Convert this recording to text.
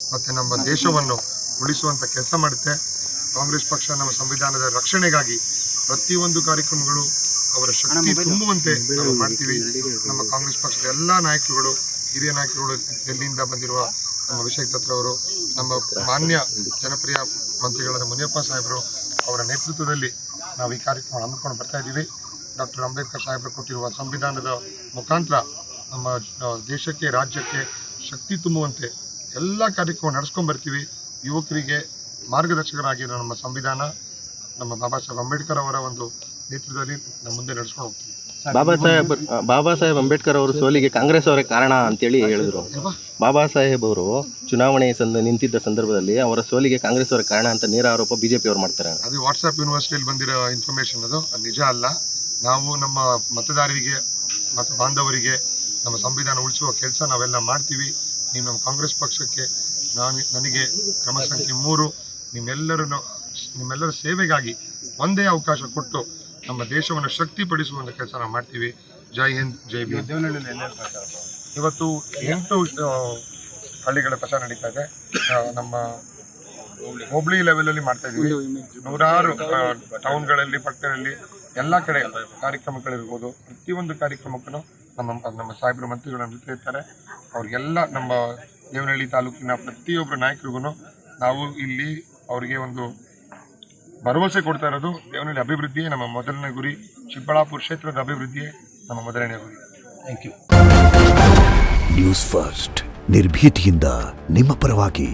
ಮತ್ತು ನಮ್ಮ ದೇಶವನ್ನು ಉಳಿಸುವಂಥ ಕೆಲಸ ಮಾಡುತ್ತೆ. ಕಾಂಗ್ರೆಸ್ ಪಕ್ಷ ನಮ್ಮ ಸಂವಿಧಾನದ ರಕ್ಷಣೆಗಾಗಿ ಪ್ರತಿಯೊಂದು ಕಾರ್ಯಕ್ರಮಗಳು ಅವರ ಶಕ್ತಿ ತುಂಬುವಂತೆ ನಾವು ಮಾಡ್ತೀವಿ. ನಮ್ಮ ಕಾಂಗ್ರೆಸ್ ಪಕ್ಷದ ಎಲ್ಲ ನಾಯಕರುಗಳು, ಹಿರಿಯ ನಾಯಕರುಗಳು, ಡೆಲ್ಲಿಯಿಂದ ಬಂದಿರುವ ನಮ್ಮ ಅಭಿಷೇಕ್ ದತ್ರ ಅವರು, ನಮ್ಮ ಮಾನ್ಯ ಜನಪ್ರಿಯ ಮಂತ್ರಿಗಳಾದ ಮುನಿಯಪ್ಪ ಸಾಹೇಬರು ಅವರ ನೇತೃತ್ವದಲ್ಲಿ ನಾವು ಈ ಕಾರ್ಯಕ್ರಮ ಹಮ್ಮಿಕೊಂಡು ಬರ್ತಾ ಇದ್ದೀವಿ. ಡಾಕ್ಟರ್ ಅಂಬೇಡ್ಕರ್ ಸಾಹೇಬರು ಕೊಟ್ಟಿರುವ ಸಂವಿಧಾನದ ಮುಖಾಂತರ ನಮ್ಮ ದೇಶಕ್ಕೆ, ರಾಜ್ಯಕ್ಕೆ ಶಕ್ತಿ ತುಂಬುವಂತೆ ಎಲ್ಲ ಕಾರ್ಯಕ್ರಮ ನಡೆಸ್ಕೊಂಡು ಬರ್ತೀವಿ. ಯುವಕರಿಗೆ ಮಾರ್ಗದರ್ಶಕರಾಗಿರೋ ನಮ್ಮ ಸಂವಿಧಾನ ನಮ್ಮ ಬಾಬಾ ಸಾಹೇಬ್ ಅಂಬೇಡ್ಕರ್ ಅವರ ಒಂದು ನೇತೃತ್ವದಲ್ಲಿ ನಮ್ಮ ಮುಂದೆ ನಡೆಸ್ಕೊಂಡು ಹೋಗ್ತೀವಿ. ಬಾಬಾ ಸಾಹೇಬ್ ಅಂಬೇಡ್ಕರ್ ಅವರು ಸೋಲಿಗೆ ಕಾಂಗ್ರೆಸ್ ಅವರೇ ಕಾರಣ ಅಂತೇಳಿ ಹೇಳಿದ್ರು. ಬಾಬಾ ಸಾಹೇಬ್ ಅವರು ಚುನಾವಣೆ ನಿಂತಿದ್ದ ಸಂದರ್ಭದಲ್ಲಿ ಅವರ ಸೋಲಿಗೆ ಕಾಂಗ್ರೆಸ್ ಅವರ ಕಾರಣ ಅಂತ ನೇರ ಆರೋಪ ಬಿಜೆಪಿ ಅವರು ಮಾಡ್ತಾರೆ. ಅದು ವಾಟ್ಸಪ್ ಯೂನಿವರ್ಸಿಟಿಯಲ್ಲಿ ಬಂದಿರೋ ಇನ್ಫಾರ್ಮೇಶನ್, ಅದು ನಿಜ ಅಲ್ಲ. ನಾವು ನಮ್ಮ ಮತದಾರರಿಗೆ ಮತ್ತು ಬಾಂಧವರಿಗೆ ನಮ್ಮ ಸಂವಿಧಾನ ಉಳಿಸುವ ಕೆಲಸ ನಾವೆಲ್ಲ ಮಾಡ್ತೀವಿ. ನೀವು ನಮ್ಮ ಕಾಂಗ್ರೆಸ್ ಪಕ್ಷಕ್ಕೆ ನನಗೆ ಕ್ರಮ ಸಂಖ್ಯೆ 3 ನಿಮ್ಮೆಲ್ಲರ ಸೇವೆಗಾಗಿ ಒಂದೇ ಅವಕಾಶ ಕೊಟ್ಟು ನಮ್ಮ ದೇಶವನ್ನು ಶಕ್ತಿಪಡಿಸುವಂಥ ಕೆಲಸ ನಾವು ಮಾಡ್ತೀವಿ. ಜೈ ಹಿಂದ್, ಜೈ ಭೀಮ್. ಇವತ್ತು 8 ಹಳ್ಳಿಗಳ ಪ್ರಚಾರ ನಡೀತಾ ಇದೆ. ನಮ್ಮ ಹೋಬಳಿ ಲೆವೆಲಲ್ಲಿ ಮಾಡ್ತಾ ಇದ್ದೀವಿ. ನೂರಾರು ಟೌನ್ಗಳಲ್ಲಿ, ಪಟ್ಟಣದಲ್ಲಿ ಎಲ್ಲ ಕಡೆ ಕಾರ್ಯಕ್ರಮಗಳಿರ್ಬೋದು. ಪ್ರತಿಯೊಂದು ಕಾರ್ಯಕ್ರಮಕ್ಕೂ ನಮ್ಮ ಸಾಹೇಬರು ಮಂತ್ರಿಗಳು ಇರ್ತಾರೆ. ಅವ್ರಿಗೆಲ್ಲ ನಮ್ಮ ದೇವನಹಳ್ಳಿ ತಾಲೂಕಿನ ಪ್ರತಿಯೊಬ್ಬರು ನಾಯಕರಿಗೂ ನಾವು ಇಲ್ಲಿ ಅವರಿಗೆ ಒಂದು ಭರವಸೆ ಕೊಡ್ತಾ ಇರೋದು, ದೇವನಹಳ್ಳಿ ಅಭಿವೃದ್ಧಿಯೇ ನಮ್ಮ ಮೊದಲನೇ ಗುರಿ, ಚಿಕ್ಕಬಳ್ಳಾಪುರ ಕ್ಷೇತ್ರದ ಅಭಿವೃದ್ಧಿಯೇ ನಮ್ಮ ಮೊದಲನೇ ಗುರಿ. Thank you. ನ್ಯೂಸ್ ಫಸ್ಟ್, ನಿರ್ಭೀತಿಯಿಂದ ನಿಮ್ಮ ಪರವಾಗಿ.